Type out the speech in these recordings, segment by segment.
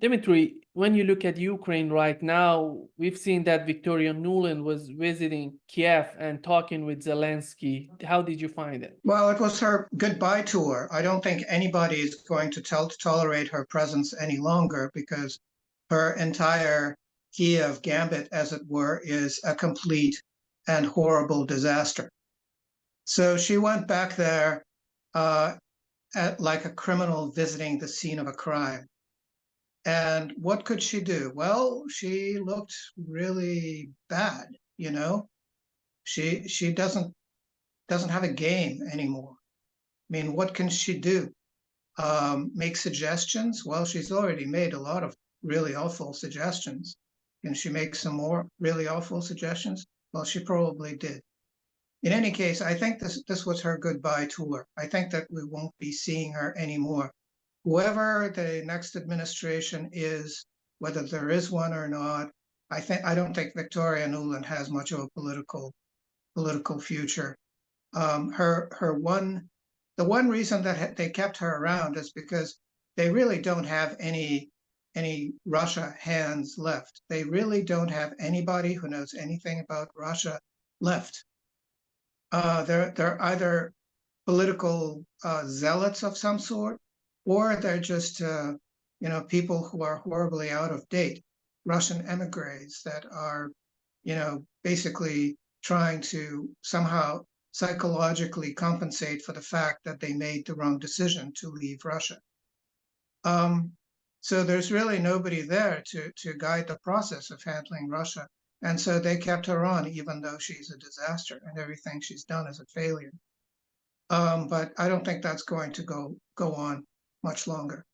Dmitry, when you look at Ukraine right now, we've seen that Victoria Nuland was visiting Kiev and talking with Zelensky. How did you find it? Well, it was her goodbye tour. I don't think anybody is going to tolerate her presence any longer because her entire Kiev gambit, as it were, is a complete and horrible disaster. So she went back there like a criminal visiting the scene of a crime. And what could she do? Well, she looked really bad, you know. She doesn't have a game anymore. I mean, what can she do? Make suggestions? Well, she's already made a lot of really awful suggestions. Can she make some more really awful suggestions? Well, she probably did. In any case, I think this was her goodbye tour. I think that we won't be seeing her anymore. Whoever the next administration is, whether there is one or not, I don't think Victoria Nuland has much of a political future. The one reason that they kept her around is because they really don't have any Russia hands left. They really don't have anybody who knows anything about Russia left. They're either political zealots of some sort, or they're just people who are horribly out of date, Russian emigres that are basically trying to somehow psychologically compensate for the fact that they made the wrong decision to leave Russia. So there's really nobody there to guide the process of handling Russia. And so they kept her on, even though she's a disaster and everything she's done is a failure. But I don't think that's going to go on much longer.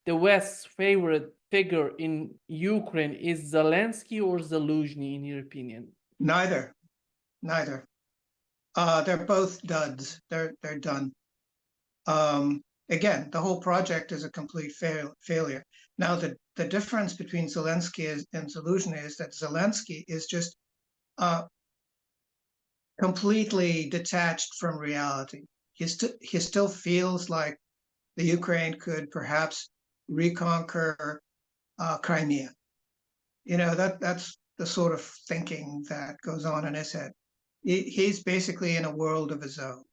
The West's favorite figure in Ukraine is Zelensky or Zelensky, in your opinion? Neither. They're both duds. They're done. Again, the whole project is a complete failure. Now, the difference between Zelensky and Zelensky is that Zelensky is just completely detached from reality. He still feels like the Ukraine could perhaps reconquer Crimea. That's the sort of thinking that goes on in his head. He's basically in a world of his own.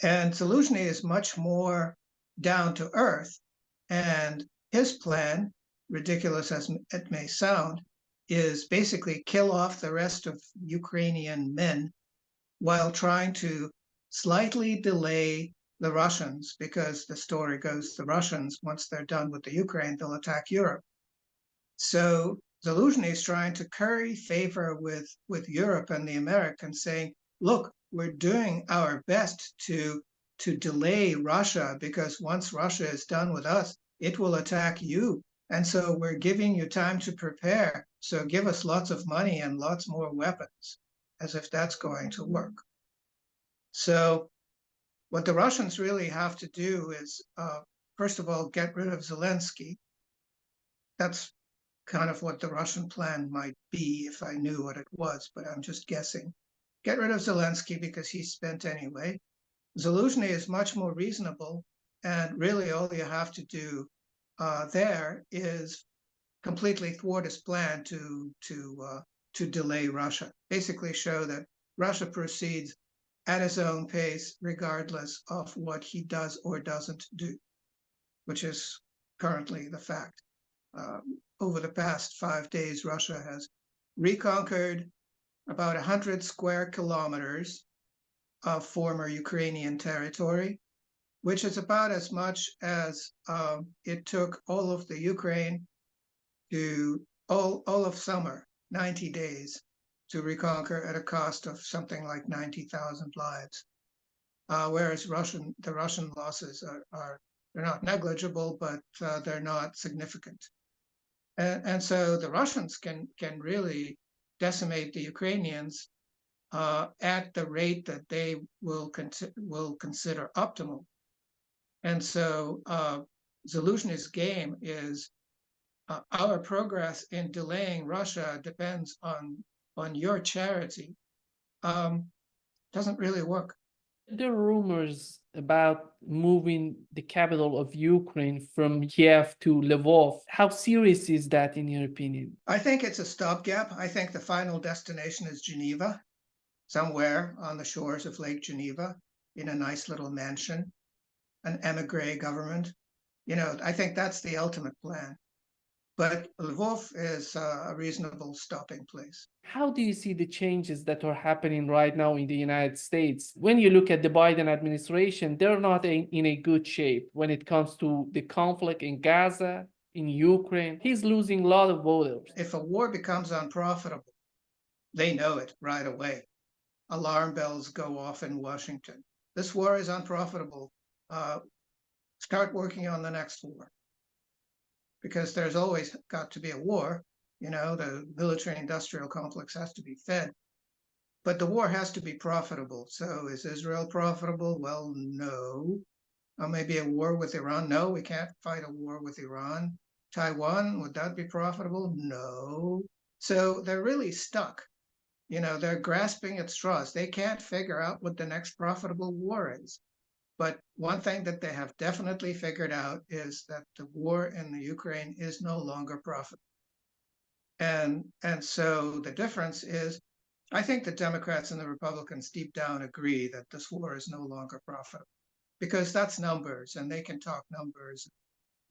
And Zelensky is much more down to earth. And his plan, ridiculous as it may sound, is basically kill off the rest of Ukrainian men while trying to slightly delay the Russians, because the story goes the Russians, once they're done with the Ukraine, they'll attack Europe. So Zelensky is trying to curry favor with Europe and the Americans, saying, look, we're doing our best to delay Russia, because once Russia is done with us, it will attack you. And so we're giving you time to prepare. So give us lots of money and lots more weapons, as if that's going to work. So what the Russians really have to do is, first of all, get rid of Zelensky. That's kind of what the Russian plan might be if I knew what it was, but I'm just guessing. Get rid of Zelensky because he's spent anyway. Zelensky is much more reasonable, and really all you have to do there is completely thwart his plan to delay Russia. Basically show that Russia proceeds at his own pace, regardless of what he does or doesn't do, which is currently the fact. Over the past 5 days, Russia has reconquered about 100 square kilometers of former Ukrainian territory, which is about as much as it took all of the Ukraine to all of summer, 90 days, to reconquer at a cost of something like 90,000 lives. Whereas the Russian losses they're not negligible, but they're not significant. And so the Russians can really decimate the Ukrainians at the rate that they will consider optimal. And so Zelensky's game is our progress in delaying Russia depends on your charity. Doesn't really work. There are rumors about moving the capital of Ukraine from Kiev to Lvov. How serious is that, in your opinion? I think it's a stopgap. I think the final destination is Geneva, somewhere on the shores of Lake Geneva, in a nice little mansion, an emigre government. I think that's the ultimate plan. But Lvov is a reasonable stopping place. How do you see the changes that are happening right now in the United States? When you look at the Biden administration, they're not in a good shape when it comes to the conflict in Gaza, in Ukraine. He's losing a lot of voters. If a war becomes unprofitable, they know it right away. Alarm bells go off in Washington. This war is unprofitable. Start working on the next war. Because there's always got to be a war. The military industrial complex has to be fed. But the war has to be profitable. So is Israel profitable? Well, no. Maybe a war with Iran? No, we can't fight a war with Iran. Taiwan, would that be profitable? No. So they're really stuck. They're grasping at straws. They can't figure out what the next profitable war is. But one thing that they have definitely figured out is that the war in the Ukraine is no longer profitable. And so the difference is, I think the Democrats and the Republicans deep down agree that this war is no longer profitable, because that's numbers, and they can talk numbers.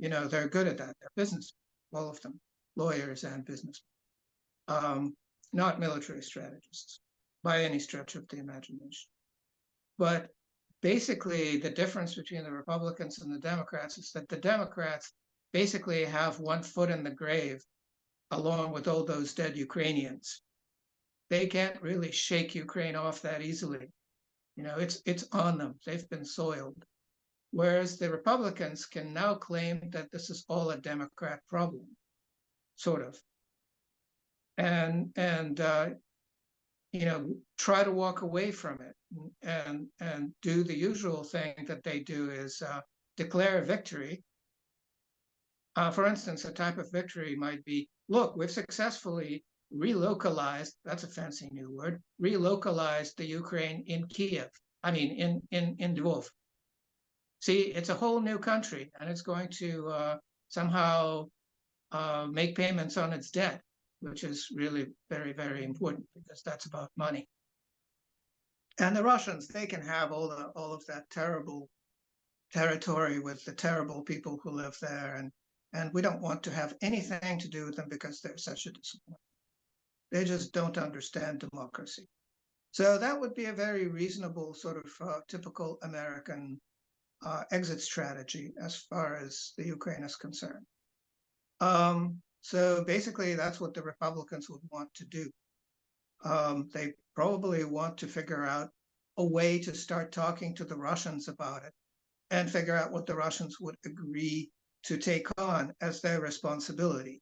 They're good at that. They're business, all of them, lawyers and businessmen, not military strategists by any stretch of the imagination. But basically, the difference between the Republicans and the Democrats is that the Democrats basically have one foot in the grave, along with all those dead Ukrainians. They can't really shake Ukraine off that easily. It's on them. They've been soiled. Whereas the Republicans can now claim that this is all a Democrat problem, sort of, and try to walk away from it and do the usual thing that they do, is declare a victory. For instance, a type of victory might be, look, we've successfully relocalized, that's a fancy new word, relocalized the Ukraine in Kiev, in Lvov. See, it's a whole new country, and it's going to somehow make payments on its debt, which is really very, very important, because that's about money. And the Russians, they can have all of that terrible territory with the terrible people who live there, and we don't want to have anything to do with them because they're such a disappointment. They just don't understand democracy. So that would be a very reasonable sort of typical American exit strategy as far as the Ukraine is concerned. So basically, that's what the Republicans would want to do. They probably want to figure out a way to start talking to the Russians about it, and figure out what the Russians would agree to take on as their responsibility.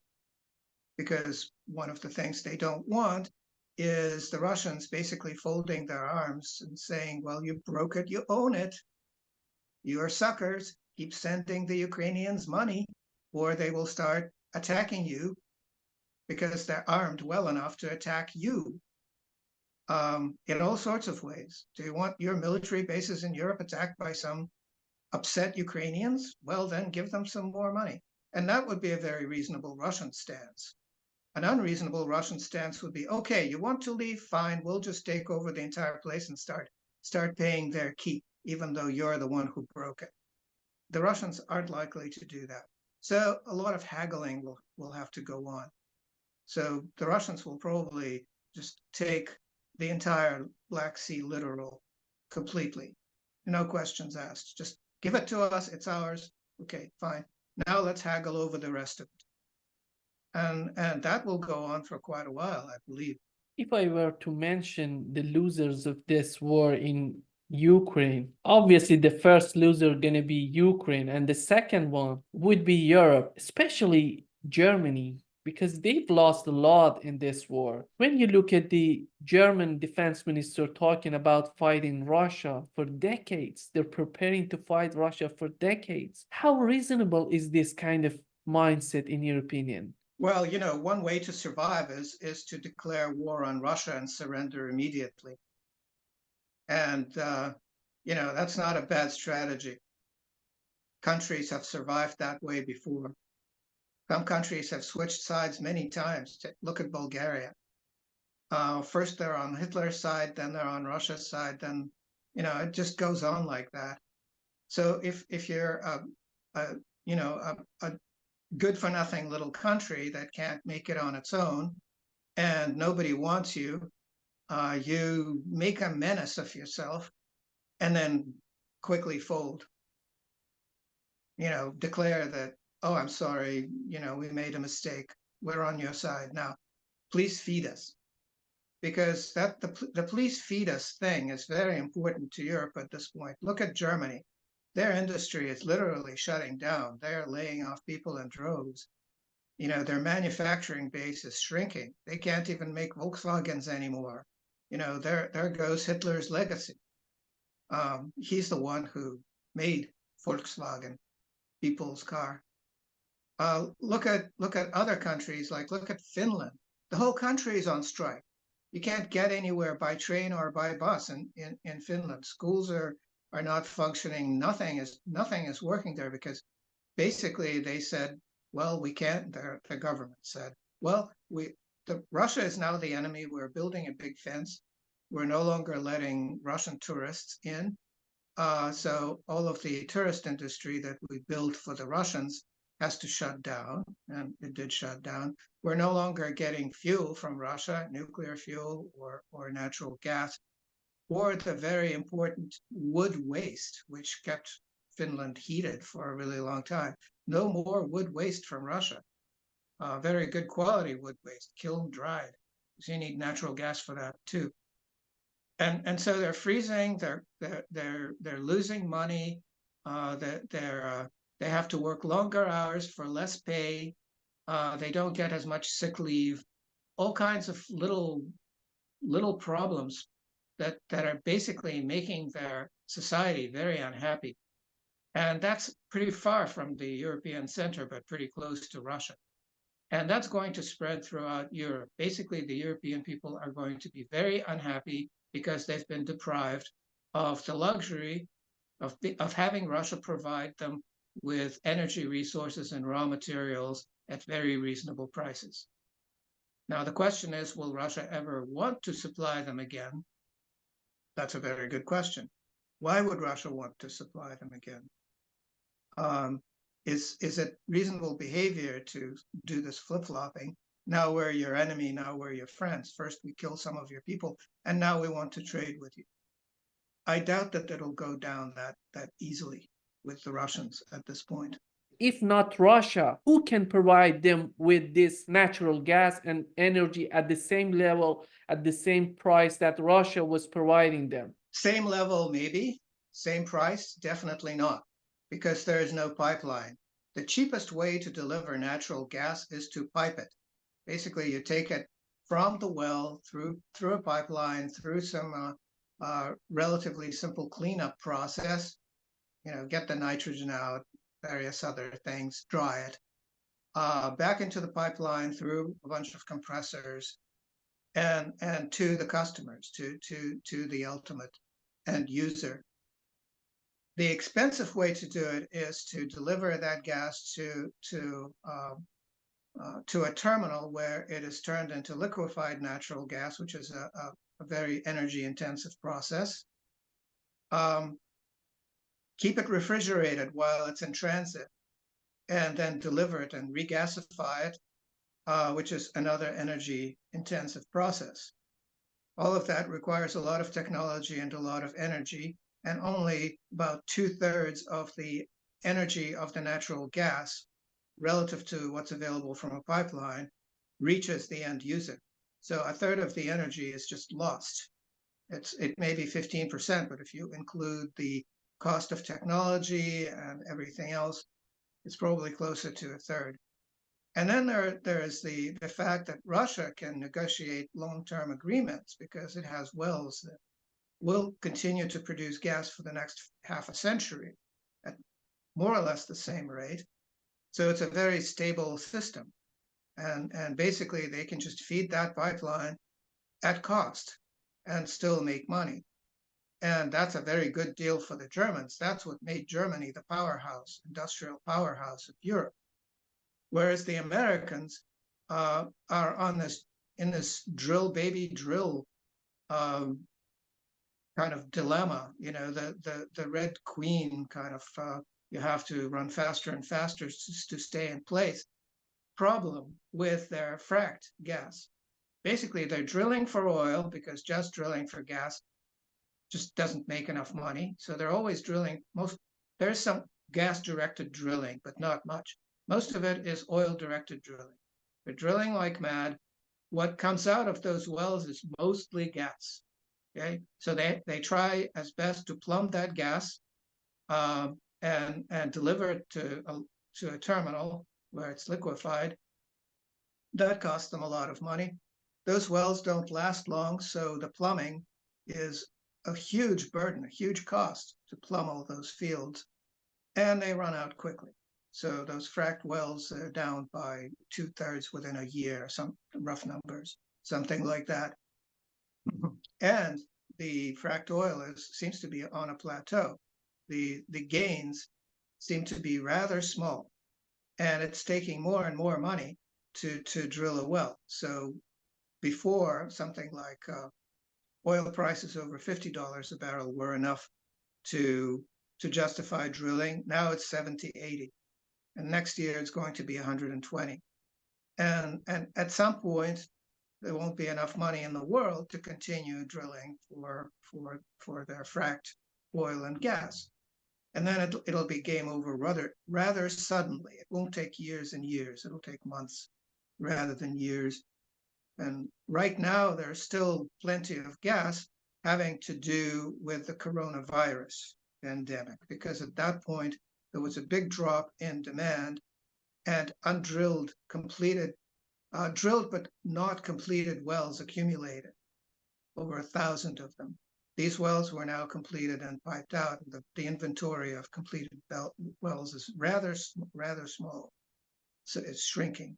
Because one of the things they don't want is the Russians basically folding their arms and saying, well, you broke it, you own it. You're suckers, keep sending the Ukrainians money, or they will start attacking you, because they're armed well enough to attack you in all sorts of ways. Do you want your military bases in Europe attacked by some upset Ukrainians? Well, then give them some more money. And that would be a very reasonable Russian stance. An unreasonable Russian stance would be, okay, you want to leave? Fine, we'll just take over the entire place and start paying their keep, even though you're the one who broke it. The Russians aren't likely to do that. So a lot of haggling will have to go on. So the Russians will probably just take the entire Black Sea littoral completely. No questions asked. Just give it to us, it's ours. Okay, fine. Now let's haggle over the rest of it. And that will go on for quite a while, I believe. If I were to mention the losers of this war in Ukraine, obviously the first loser gonna be Ukraine, and the second one would be Europe, especially Germany, because they've lost a lot in this war. When you look at the German defense minister talking about fighting Russia for decades, they're preparing to fight Russia for decades. How reasonable is this kind of mindset, in your opinion? Well, one way to survive is to declare war on Russia and surrender immediately. And That's not a bad strategy. Countries have survived that way before. Some countries have switched sides many times. Look at Bulgaria. First they're on Hitler's side, then they're on Russia's side, then it just goes on like that. So if you're a a good for nothing little country that can't make it on its own and nobody wants you, you make a menace of yourself and then quickly fold. Declare that, oh, I'm sorry, we made a mistake. We're on your side now. Please feed us. Because the please feed us thing is very important to Europe at this point. Look at Germany. Their industry is literally shutting down. They're laying off people in droves. Their manufacturing base is shrinking. They can't even make Volkswagens anymore. There goes Hitler's legacy. He's the one who made Volkswagen, people's car. Look at other countries, look at Finland. The whole country is on strike. You can't get anywhere by train or by bus in Finland. Schools are not functioning. Nothing is working there because basically they said, well, we can't. The government said, well, Russia is now the enemy. We're building a big fence. We're no longer letting Russian tourists in. So all of the tourist industry that we built for the Russians has to shut down, and it did shut down. We're no longer getting fuel from Russia, nuclear fuel or natural gas, or the very important wood waste, which kept Finland heated for a really long time. No more wood waste from Russia. Very good quality wood waste, kiln dried. So you need natural gas for that too. And so they're freezing. They're losing money. They have to work longer hours for less pay. They don't get as much sick leave. All kinds of little problems that are basically making their society very unhappy. And that's pretty far from the European center, but pretty close to Russia. And that's going to spread throughout Europe. Basically, the European people are going to be very unhappy because they've been deprived of the luxury of having Russia provide them with energy resources and raw materials at very reasonable prices. Now, the question is, will Russia ever want to supply them again? That's a very good question. Why would Russia want to supply them again? Is it reasonable behavior to do this flip-flopping? Now we're your enemy, now we're your friends. First we kill some of your people, and now we want to trade with you. I doubt that it'll go down that easily with the Russians at this point. If not Russia, who can provide them with this natural gas and energy at the same level, at the same price that Russia was providing them? Same level, maybe. Same price, definitely not, because there is no pipeline. The cheapest way to deliver natural gas is to pipe it. Basically, you take it from the well through a pipeline, through some relatively simple cleanup process, get the nitrogen out, various other things, dry it, back into the pipeline through a bunch of compressors, and to the customers, to the ultimate end user. The expensive way to do it is to deliver that gas to a terminal where it is turned into liquefied natural gas, which is a very energy-intensive process. Keep it refrigerated while it's in transit, and then deliver it and regasify it, which is another energy-intensive process. All of that requires a lot of technology and a lot of energy, and only about 2/3 of the energy of the natural gas relative to what's available from a pipeline reaches the end user. So 1/3 of the energy is just lost. It may be 15%, but if you include the cost of technology and everything else, it's probably closer to 1/3. And then there is the fact that Russia can negotiate long-term agreements because it has wells that will continue to produce gas for the next half a century at more or less the same rate. So it's a very stable system. And basically they can just feed that pipeline at cost and still make money. And that's a very good deal for the Germans. That's what made Germany the powerhouse, industrial powerhouse of Europe. Whereas the Americans are on this in this drill baby drill kind of dilemma. You know, the Red Queen kind of you have to run faster and faster to stay in place. Problem with their fracked gas. Basically, they're drilling for oil because just drilling for gas just doesn't make enough money. So they're always drilling. There's some gas-directed drilling, but not much. Most of it is oil-directed drilling. They're drilling like mad. What comes out of those wells is mostly gas. Okay, so they try as best to plumb that gas and deliver it to a terminal where it's liquefied. That costs them a lot of money. Those wells don't last long, so the plumbing is a huge burden, a huge cost to plumb all those fields, and they run out quickly. So those fracked wells are down by 2/3 within a year, some rough numbers, something like that. And the fracked oil seems to be on a plateau. The gains seem to be rather small, and it's taking more and more money to drill a well. So before, something like oil prices over $50 a barrel were enough to justify drilling. Now it's 70, 80. And next year it's going to be 120. And at some point, there won't be enough money in the world to continue drilling for their fracked oil and gas. And then it'll be game over rather suddenly. It won't take years and years. It'll take months rather than years. And right now, there's still plenty of gas having to do with the coronavirus pandemic, because at that point, there was a big drop in demand and undrilled, drilled but not completed wells accumulated, over 1,000 of them. These wells were now completed and piped out. The inventory of completed wells is rather small, so it's shrinking.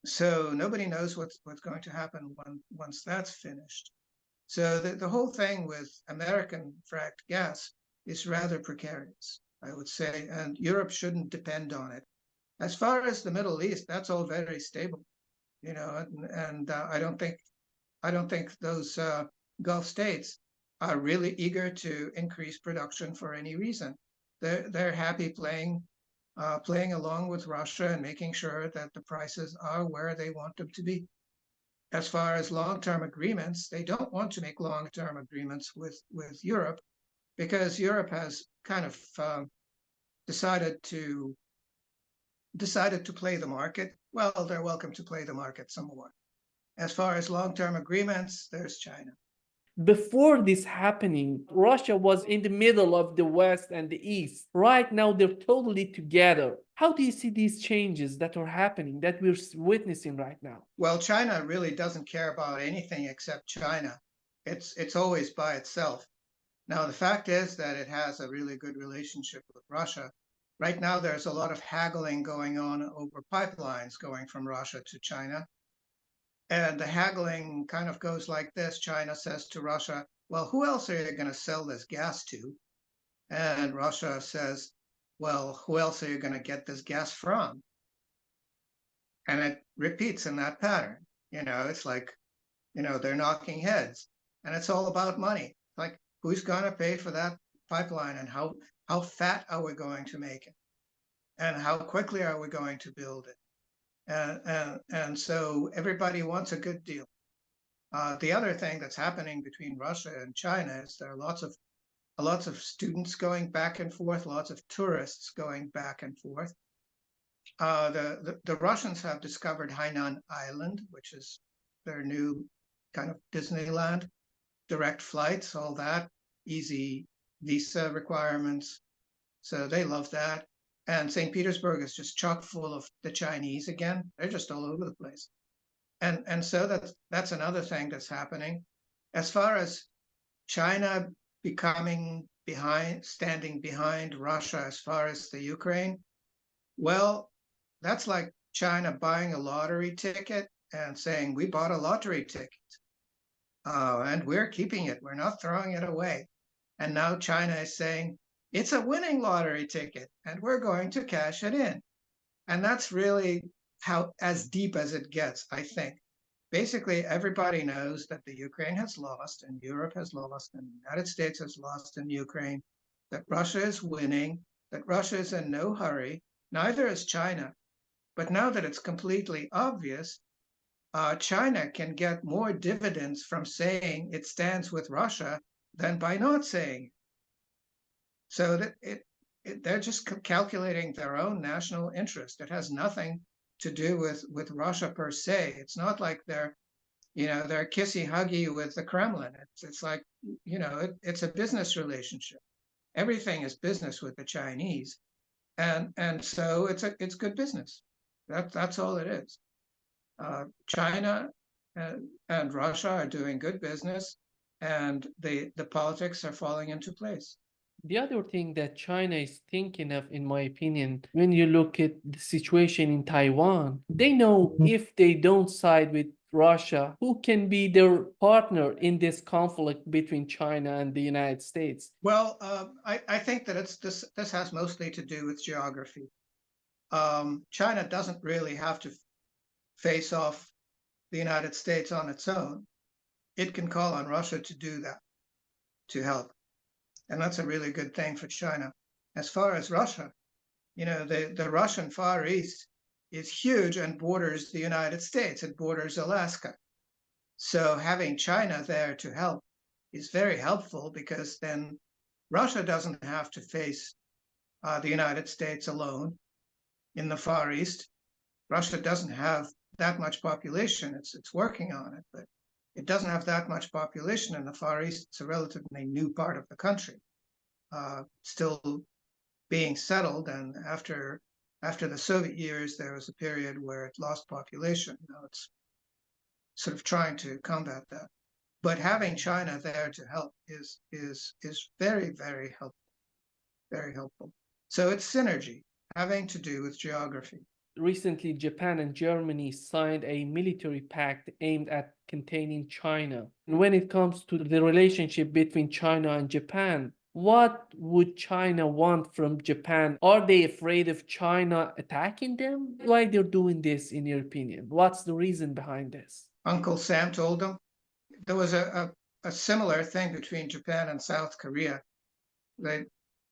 So nobody knows what's going to happen once that's finished. So the whole thing with American fracked gas is rather precarious, I would say, and Europe shouldn't depend on it. As far as the Middle East, that's all very stable, you know, and I don't think those Gulf states are really eager to increase production for any reason. They're happy playing along with Russia and making sure that the prices are where they want them to be. As far as long-term agreements, they don't want to make long-term agreements with Europe, because Europe has kind of decided to play the market. Well, they're welcome to play the market some more. As far as long-term agreements, there's China. Before this happening, Russia was in the middle of the West and the East. Right now, they're totally together. How do you see these changes that are happening, that we're witnessing right now? Well, China really doesn't care about anything except China. It's always by itself. Now, the fact is that it has a really good relationship with Russia. Right now, there's a lot of haggling going on over pipelines going from Russia to China. And the haggling kind of goes like this. China says to Russia, well, who else are you going to sell this gas to? And Russia says, well, who else are you going to get this gas from? And it repeats in that pattern. You know, it's like, you know, they're knocking heads, and it's all about money. Like, who's going to pay for that pipeline, and how fat are we going to make it? And how quickly are we going to build it? And so everybody wants a good deal. The other thing that's happening between Russia and China is there are lots of students going back and forth, lots of tourists going back and forth. The Russians have discovered Hainan Island, which is their new kind of Disneyland, direct flights, all that, easy visa requirements. So they love that. And St. Petersburg is just chock full of the Chinese again. They're just all over the place. And so that's another thing that's happening. As far as China standing behind Russia as far as the Ukraine, well, that's like China buying a lottery ticket and saying, we bought a lottery ticket and we're keeping it. We're not throwing it away. And now China is saying it's a winning lottery ticket and we're going to cash it in. And that's really how as deep as it gets, I think. Basically, everybody knows that the Ukraine has lost and Europe has lost and the United States has lost in Ukraine, that Russia is winning, that Russia is in no hurry, neither is China. But now that it's completely obvious, China can get more dividends from saying it stands with Russia than by not saying. So that they're just calculating their own national interest. It has nothing to do with Russia per se. It's not like they're they're kissy huggy with the Kremlin. It's like it's a business relationship. Everything is business with the Chinese, and so it's good business. That's all it is. China and Russia are doing good business, and the politics are falling into place. The other thing that China is thinking of, in my opinion, when you look at the situation in Taiwan, they know if they don't side with Russia, who can be their partner in this conflict between China and the United States? Well, I think that this has mostly to do with geography. China doesn't really have to face off the United States on its own. It can call on Russia to do that, to help. And that's a really good thing for China. As far as Russia, the Russian Far East is huge and borders the United States. It borders Alaska. So having China there to help is very helpful, because then Russia doesn't have to face the United States alone in the Far East. Russia doesn't have that much population. It's working on it, but it doesn't have that much population in the Far East. It's a relatively new part of the country, still being settled. And after the Soviet years, there was a period where it lost population. Now it's sort of trying to combat that. But having China there to help is very, very helpful, very helpful. So it's synergy having to do with geography. Recently, Japan and Germany signed a military pact aimed at containing China. And when it comes to the relationship between China and Japan, what would China want from Japan? Are they afraid of China attacking them? Why they're doing this, in your opinion? What's the reason behind this? Uncle Sam told them. There was a similar thing between Japan and South Korea. They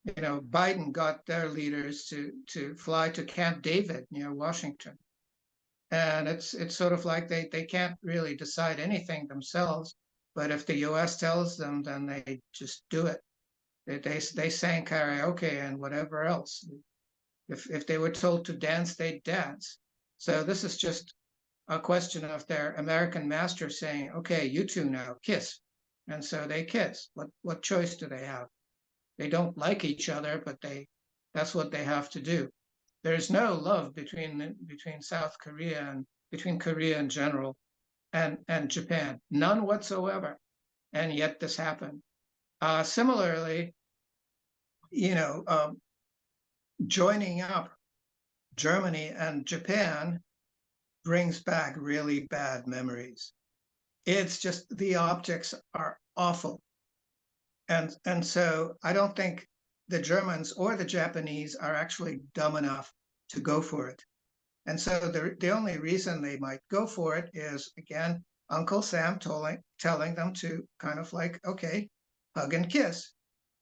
Biden got their leaders to fly to Camp David near Washington. And it's sort of like they can't really decide anything themselves, but if the US tells them, then they just do it. They sang karaoke and whatever else. If they were told to dance, they'd dance. So this is just a question of their American master saying, okay, you two now kiss. And so they kiss. What choice do they have? They don't like each other, but that's what they have to do. There's no love between South Korea and between Korea in general and Japan, none whatsoever. And yet this happened. Similarly, joining up Germany and Japan brings back really bad memories. It's just the optics are awful. And so I don't think the Germans or the Japanese are actually dumb enough to go for it. And so the only reason they might go for it is, again, Uncle Sam telling them to kind of like, okay, hug and kiss.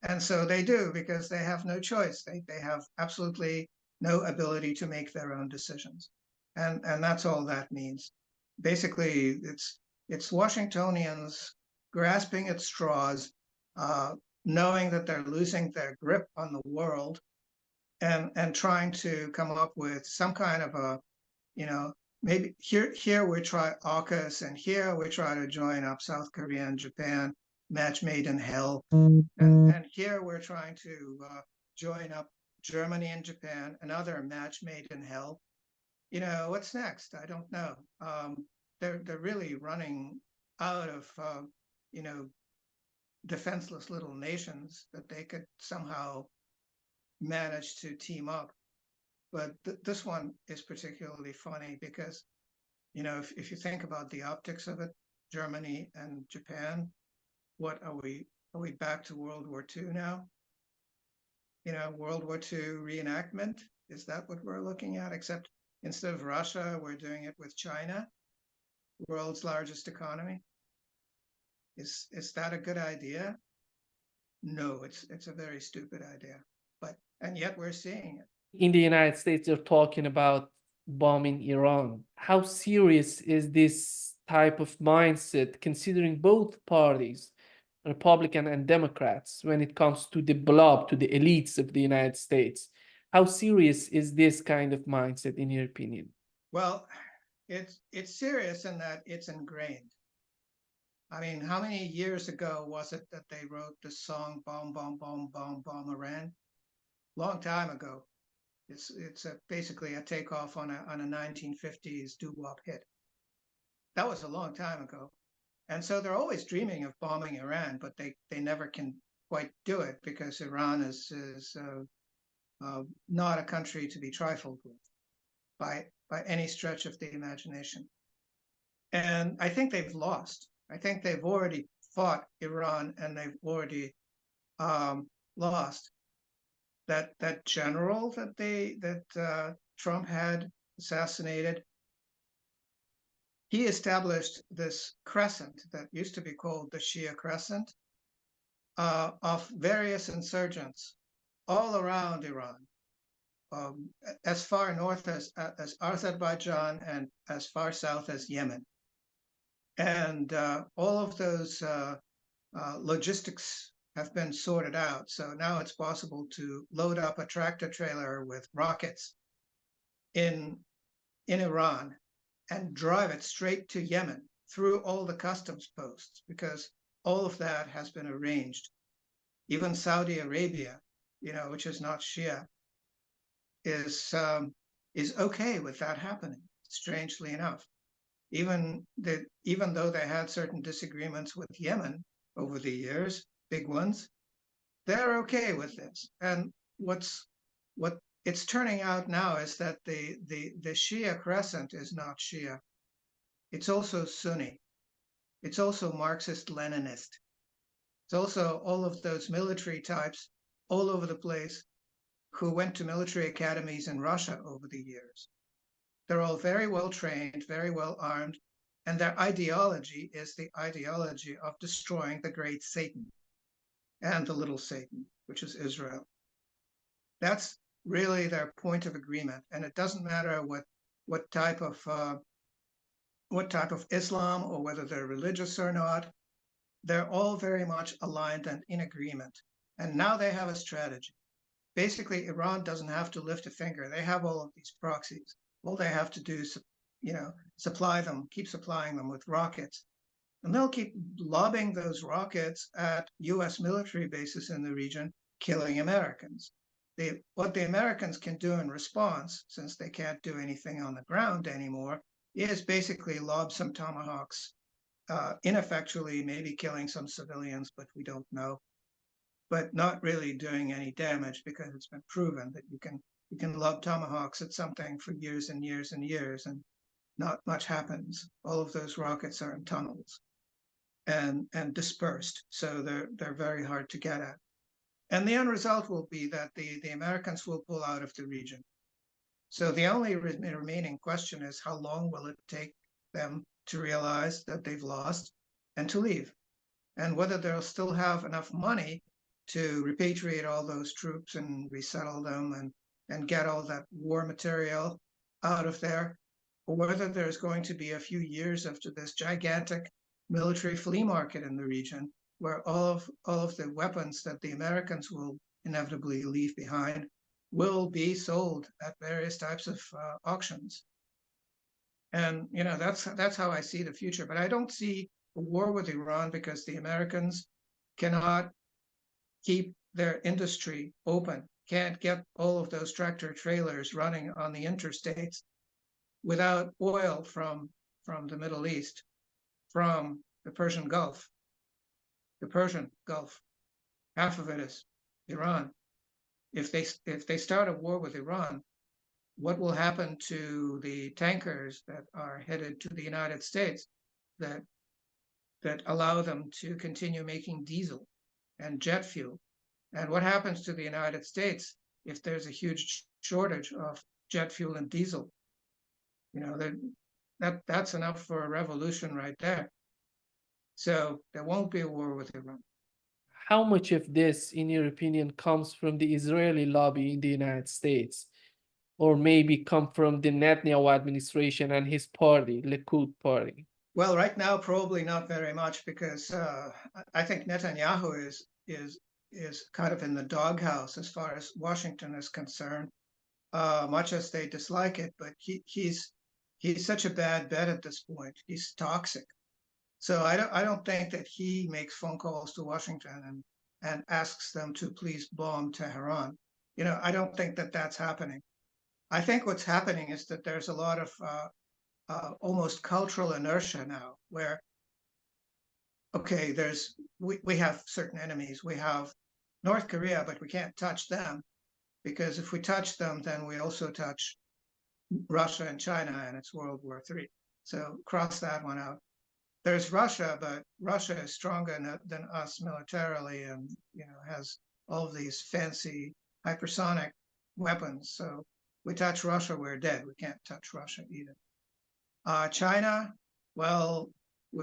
And so they do, because they have no choice. They have absolutely no ability to make their own decisions. And that's all that means. Basically, it's Washingtonians grasping at straws, knowing that they're losing their grip on the world, and trying to come up with some kind of a, maybe here we try AUKUS, and here we try to join up South Korea and Japan, match made in hell, and here we're trying to join up Germany and Japan, another match made in hell. What's next? I don't know. They're really running out of defenseless little nations that they could somehow manage to team up. But this one is particularly funny because, if you think about the optics of it, Germany and Japan, what are we Are we back to World War II now? World War II reenactment? Is that what we're looking at? Except instead of Russia, we're doing it with China, world's largest economy. Is that a good idea? No, it's a very stupid idea. And yet we're seeing it. In the United States, they're talking about bombing Iran. How serious is this type of mindset, considering both parties, Republican and Democrats, when it comes to the blob, to the elites of the United States? How serious is this kind of mindset, in your opinion? Well, it's serious in that it's ingrained. I mean, how many years ago was it that they wrote the song "Bomb, Bomb, Bomb, Bomb, Bomb Iran"? Long time ago. It's basically a takeoff on a 1950s doo-wop hit. That was a long time ago, and so they're always dreaming of bombing Iran, but they never can quite do it because Iran is not a country to be trifled with by any stretch of the imagination. And I think they've lost. I think they've already fought Iran and they've already lost. That general that Trump had assassinated, he established this crescent that used to be called the Shia Crescent of various insurgents all around Iran, as far north as Azerbaijan and as far south as Yemen. And all of those logistics have been sorted out. So now it's possible to load up a tractor trailer with rockets in Iran and drive it straight to Yemen through all the customs posts, because all of that has been arranged. Even Saudi Arabia, which is not Shia, is okay with that happening, strangely enough. Even though they had certain disagreements with Yemen over the years, big ones, they're okay with this. And what it's turning out now is that the Shia crescent is not Shia. It's also Sunni. It's also Marxist-Leninist. It's also all of those military types all over the place who went to military academies in Russia over the years. They're all very well trained, very well armed, and their ideology is the ideology of destroying the great Satan and the little Satan, which is Israel. That's really their point of agreement, and it doesn't matter what type of Islam or whether they're religious or not. They're all very much aligned and in agreement. And now they have a strategy. Basically, Iran doesn't have to lift a finger. They have all of these proxies. All they have to do is, keep supplying them with rockets. And they'll keep lobbing those rockets at US military bases in the region, killing Americans. What the Americans can do in response, since they can't do anything on the ground anymore, is basically lob some tomahawks, ineffectually, maybe killing some civilians, but we don't know, but not really doing any damage, because it's been proven that you can lob tomahawks at something for years and years and years, and not much happens. All of those rockets are in tunnels and dispersed, so they're very hard to get at. And the end result will be that the Americans will pull out of the region. So the only remaining question is, how long will it take them to realize that they've lost and to leave? And whether they'll still have enough money to repatriate all those troops and resettle them and get all that war material out of there, or whether there's going to be a few years after this gigantic military flea market in the region, where all of the weapons that the Americans will inevitably leave behind will be sold at various types of auctions. And that's how I see the future. But I don't see a war with Iran, because the Americans cannot keep their industry open, can't get all of those tractor trailers running on the interstates without oil from the Middle East, from the Persian Gulf. The Persian Gulf, half of it is Iran. If they start a war with Iran, what will happen to the tankers that are headed to the United States that allow them to continue making diesel? and jet fuel. And what happens to the United States if there's a huge shortage of jet fuel and diesel? You know, that's enough for a revolution right there. So there won't be a war with Iran. How much of this, in your opinion, comes from the Israeli lobby in the United States, or maybe come from the Netanyahu administration and his party, Likud party? Well, right now, probably not very much, because I think Netanyahu is kind of in the doghouse as far as Washington is concerned, much as they dislike it. But he's such a bad bet at this point. He's toxic. So I don't think that he makes phone calls to Washington and asks them to please bomb Tehran. You know, I don't think that that's happening. I think what's happening is that there's a lot of almost cultural inertia now, where okay, we have certain enemies. We have North Korea, but we can't touch them, because if we touch them, then we also touch Russia and China, and it's World War III. So cross that one out. There's Russia, but Russia is stronger than us militarily, and has all of these fancy hypersonic weapons. So we touch Russia, we're dead. We can't touch Russia either. China, well,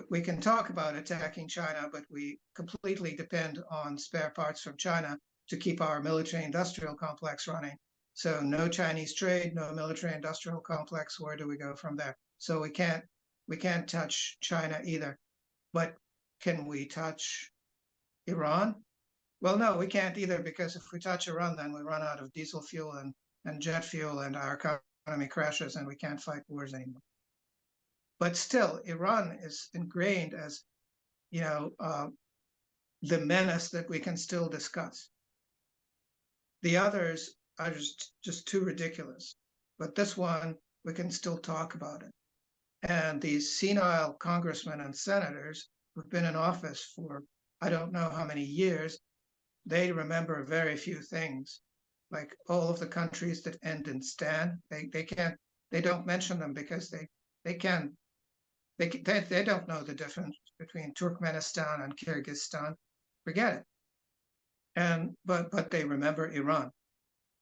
we can talk about attacking China, but we completely depend on spare parts from China to keep our military-industrial complex running. So no Chinese trade, no military-industrial complex. Where do we go from there? So we can't touch China either. But can we touch Iran? Well, no, we can't either, because if we touch Iran, then we run out of diesel fuel and jet fuel, and our economy crashes, and we can't fight wars anymore. But still, Iran is ingrained as, the menace that we can still discuss. The others are just too ridiculous. But this one, we can still talk about it. And these senile congressmen and senators who've been in office for I don't know how many years, they remember very few things. Like all of the countries that end in stan, they don't mention them, because they don't know the difference between Turkmenistan and Kyrgyzstan. Forget it. But they remember Iran.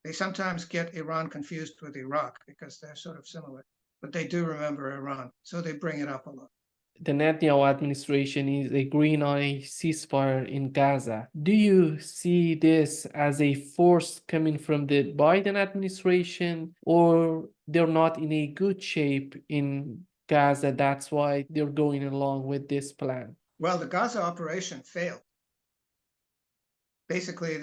They sometimes get Iran confused with Iraq, because they're sort of similar, but they do remember Iran, so they bring it up a lot. The Netanyahu administration is agreeing on a ceasefire in Gaza. Do you see this as a force coming from the Biden administration, or they're not in a good shape in Gaza, that's why they're going along with this plan? Well, the Gaza operation failed. Basically,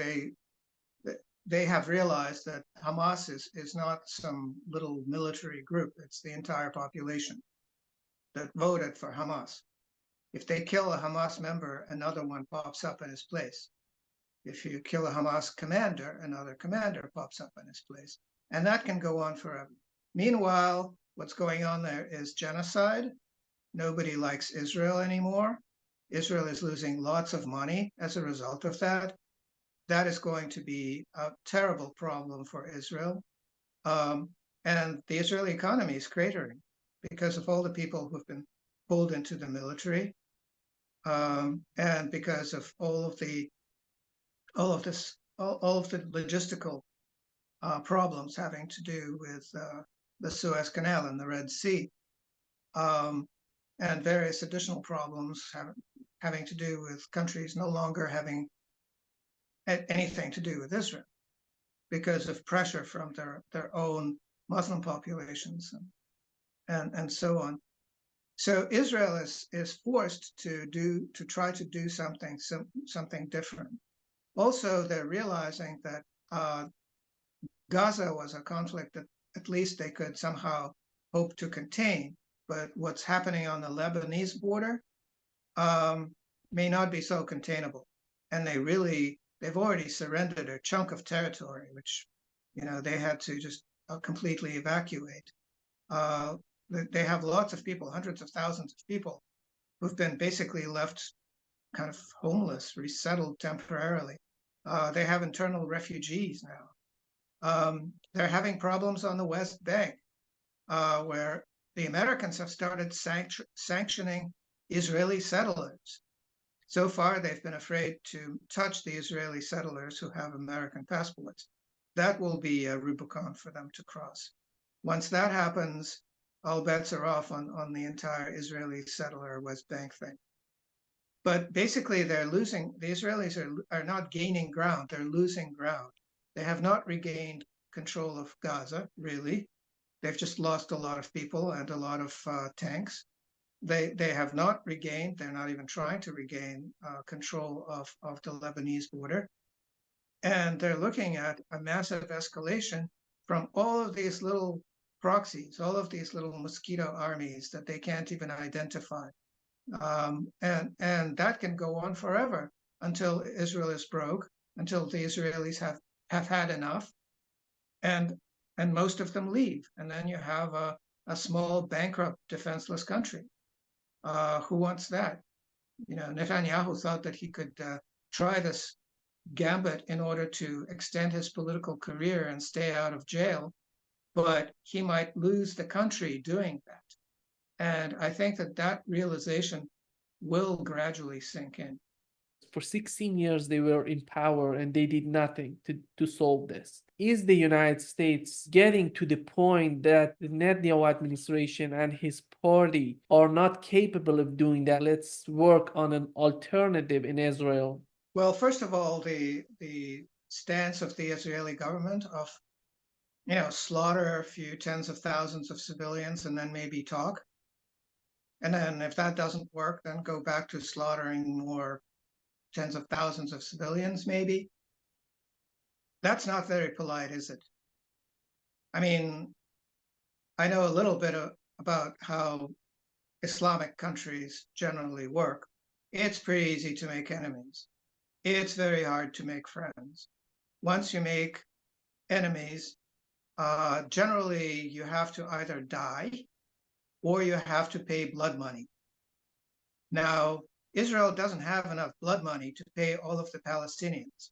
they have realized that Hamas is not some little military group. It's the entire population that voted for Hamas. If they kill a Hamas member, another one pops up in his place. If you kill a Hamas commander, another commander pops up in his place. And that can go on forever. Meanwhile, what's going on there is genocide. Nobody likes Israel anymore. Israel is losing lots of money as a result of that. That is going to be a terrible problem for Israel. And the Israeli economy is cratering because of all the people who've been pulled into the military, and because of all of the logistical problems having to do with the Suez Canal and the Red Sea, and various additional problems having to do with countries no longer having anything to do with Israel because of pressure from their own Muslim populations and so on. So Israel is forced to try to do something different. Also, they're realizing that Gaza was a conflict that at least they could somehow hope to contain, but what's happening on the Lebanese border may not be so containable, and they've already surrendered a chunk of territory, which they had to just completely evacuate. They have lots of people, hundreds of thousands of people, who've been basically left kind of homeless, resettled temporarily. They have internal refugees now. They're having problems on the West Bank, where the Americans have started sanctioning Israeli settlers. So far, they've been afraid to touch the Israeli settlers who have American passports. That will be a Rubicon for them to cross. Once that happens, all bets are off on the entire Israeli settler West Bank thing. But basically, they're losing. The Israelis are not gaining ground. They're losing ground. They have not regained control of Gaza, really. They've just lost a lot of people and a lot of tanks. They have not regained, they're not even trying to regain control of the Lebanese border. And they're looking at a massive escalation from all of these little proxies, all of these little mosquito armies that they can't even identify. And that can go on forever until Israel is broke, until the Israelis have had enough, and most of them leave. And then you have a small, bankrupt, defenseless country. Who wants that? You know, Netanyahu thought that he could try this gambit in order to extend his political career and stay out of jail, but he might lose the country doing that. And I think that realization will gradually sink in. For 16 years, they were in power and they did nothing to solve this. Is the United States getting to the point that the Netanyahu administration and his party are not capable of doing that? Let's work on an alternative in Israel. Well, first of all, the stance of the Israeli government of, you know, slaughter a few tens of thousands of civilians and then maybe talk. And then if that doesn't work, then go back to slaughtering more tens of thousands of civilians, maybe. That's not very polite, is it? I mean, I know a little bit about how Islamic countries generally work. It's pretty easy to make enemies. It's very hard to make friends. Once you make enemies, generally you have to either die or you have to pay blood money. Now, Israel doesn't have enough blood money to pay all of the Palestinians.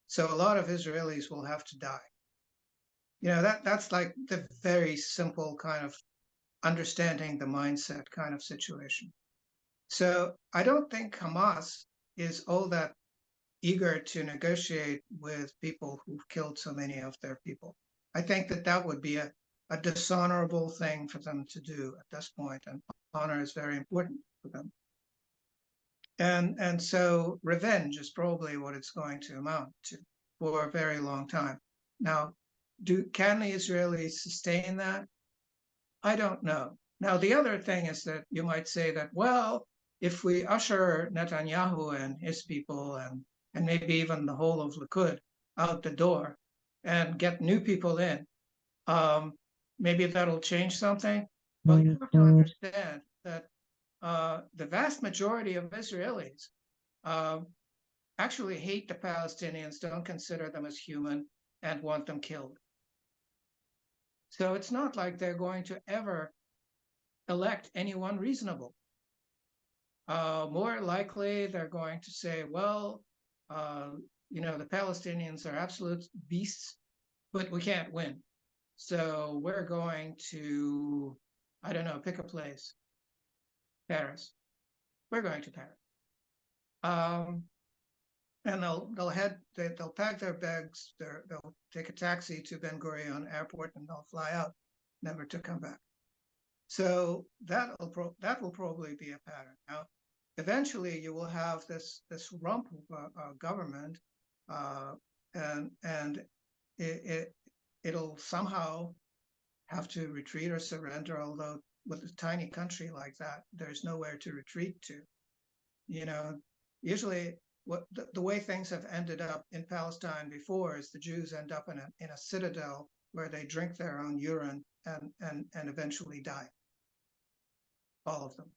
So a lot of Israelis will have to die. You know, that's like the very simple kind of understanding the mindset kind of situation. So I don't think Hamas is all that eager to negotiate with people who've killed so many of their people. I think that would be a dishonorable thing for them to do at this point, and honor is very important for them. And so revenge is probably what it's going to amount to for a very long time. Now, can the Israelis sustain that? I don't know. Now, the other thing is that you might say that, well, if we usher Netanyahu and his people and maybe even the whole of Likud out the door and get new people in, maybe that'll change something. Well, you have to understand that the vast majority of Israelis actually hate the Palestinians, don't consider them as human, and want them killed. So it's not like they're going to ever elect anyone reasonable. More likely, they're going to say, well, you know, the Palestinians are absolute beasts, but we can't win. So we're going to, I don't know, pick a place. Paris. We're going to Paris. And they'll pack their bags, they'll take a taxi to Ben Gurion Airport and they'll fly out, never to come back. So that will probably be a pattern. Now, eventually you will have this rump of government, and it'll somehow have to retreat or surrender, although with a tiny country like that, there's nowhere to retreat to. You know, usually the way things have ended up in Palestine before is the Jews end up in a citadel where they drink their own urine and eventually die. All of them.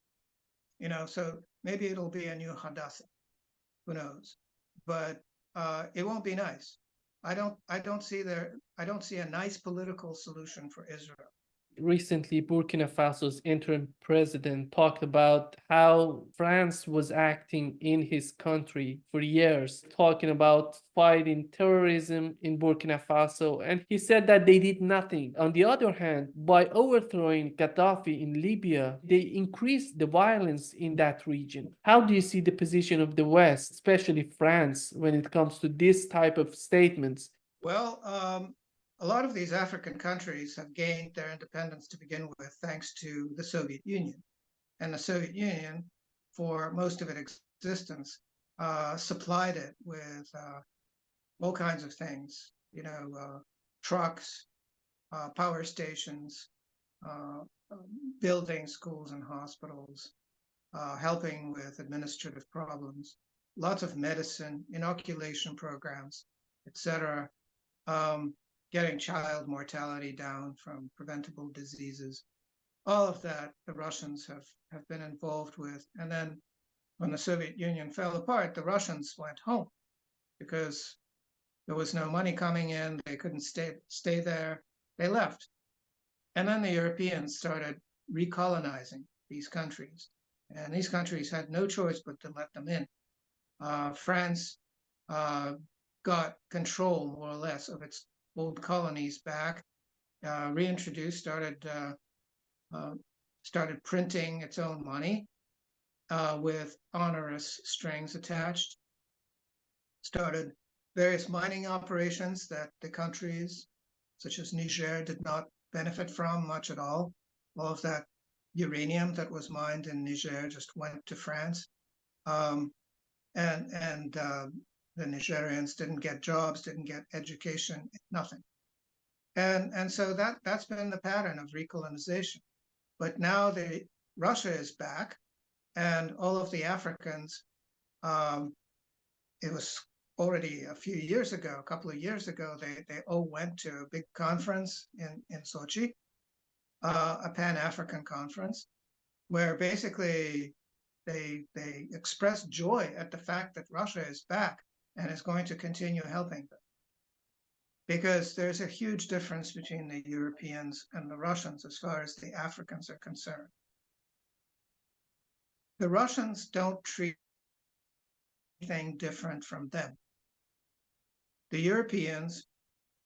You know, so maybe it'll be a new Hadassah. Who knows? But it won't be nice. I don't see a nice political solution for Israel. Recently, Burkina Faso's interim president talked about how France was acting in his country for years, talking about fighting terrorism in Burkina Faso, and he said that they did nothing. On the other hand, by overthrowing Gaddafi in Libya, they increased the violence in that region. How do you see the position of the West, especially France, when it comes to this type of statements? Well, a lot of these African countries have gained their independence to begin with thanks to the Soviet Union. And the Soviet Union, for most of its existence, supplied it with all kinds of things, trucks, power stations, uh, building schools and hospitals, helping with administrative problems, lots of medicine, inoculation programs, etc., getting child mortality down from preventable diseases. All of that the Russians have been involved with. And then when the Soviet Union fell apart, the Russians went home because there was no money coming in. They couldn't stay there. They left. And then the Europeans started recolonizing these countries. And these countries had no choice but to let them in. France got control, more or less, of its old colonies back, reintroduced, started printing its own money with onerous strings attached, started various mining operations that the countries such as Niger did not benefit from much at all. All of that uranium that was mined in Niger just went to France. And the Nigerians didn't get jobs, didn't get education, nothing. And so that's been the pattern of recolonization. But now Russia is back, and all of the Africans, it was already a few years ago, a couple of years ago, they all went to a big conference in Sochi, a Pan-African conference, where basically they expressed joy at the fact that Russia is back and is going to continue helping them. Because there's a huge difference between the Europeans and the Russians as far as the Africans are concerned. The Russians don't treat anything different from them. The Europeans,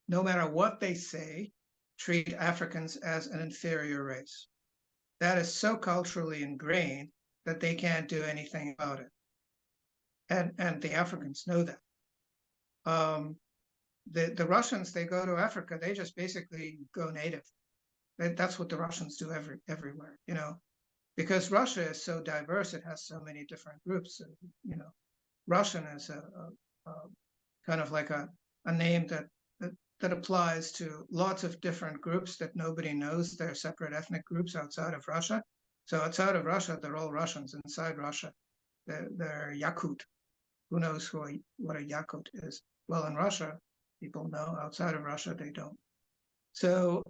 no matter what they say, treat Africans as an inferior race. That is so culturally ingrained that they can't do anything about it. And the Africans know that. The Russians, they go to Africa, they just basically go native. That's what the Russians do everywhere, because Russia is so diverse, it has so many different groups. Russian is a kind of like a name that applies to lots of different groups that nobody knows. They're separate ethnic groups outside of Russia. So outside of Russia, they're all Russians. Inside Russia, they're Yakut. Who knows what a Yakut is? Well, in Russia, people know. Outside of Russia, they don't. So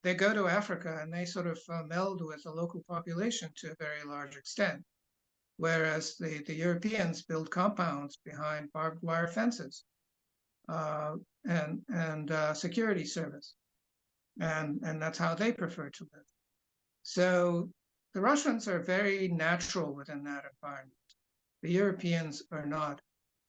they go to Africa and they sort of meld with the local population to a very large extent, whereas the Europeans build compounds behind barbed wire fences and security service, and that's how they prefer to live. So the Russians are very natural within that environment. The Europeans are not,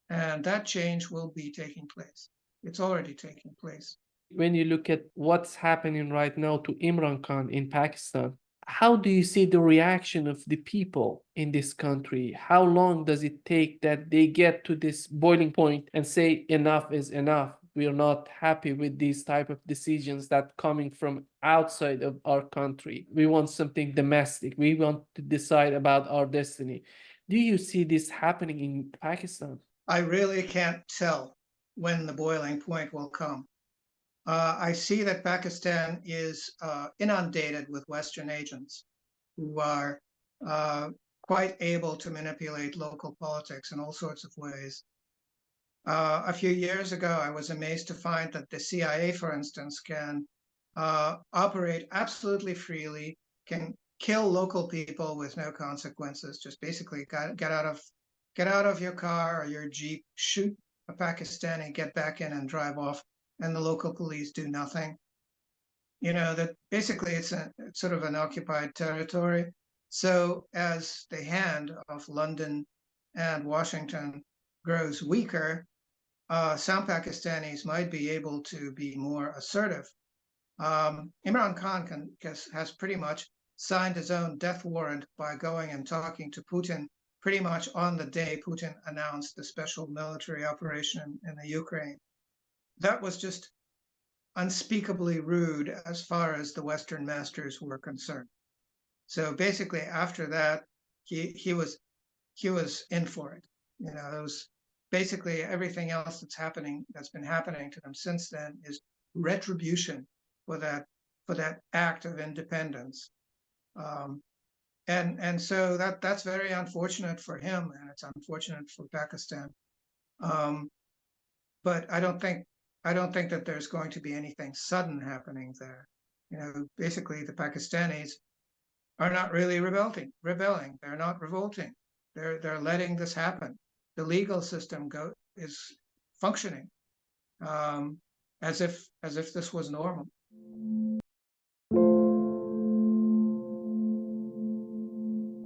and that change will be taking place. It's already taking place. When you look at what's happening right now to Imran Khan in Pakistan, how do you see the reaction of the people in this country? How long does it take that they get to this boiling point and say enough is enough? We are not happy with these type of decisions that coming from outside of our country. We want something domestic. We want to decide about our destiny. Do you see this happening in Pakistan? I really can't tell when the boiling point will come. I see that Pakistan is inundated with Western agents who are quite able to manipulate local politics in all sorts of ways. A few years ago, I was amazed to find that the CIA, for instance, can operate absolutely freely, can kill local people with no consequences. Just basically get out of your car or your Jeep, shoot a Pakistani, get back in and drive off, and the local police do nothing. that basically it's sort of an occupied territory. So as the hand of London and Washington grows weaker, some Pakistanis might be able to be more assertive. Imran Khan has pretty much signed his own death warrant by going and talking to Putin pretty much on the day Putin announced the special military operation in the Ukraine. That was just unspeakably rude as far as the Western masters were concerned. So basically, after that, he was in for it. It was basically everything else that's been happening to them since then is retribution for that act of independence. And so that's very unfortunate for him, and it's unfortunate for Pakistan. But I don't think that there's going to be anything sudden happening there. Basically the Pakistanis are not really rebelling. They're not revolting. They're letting this happen. The legal system is functioning as if this was normal.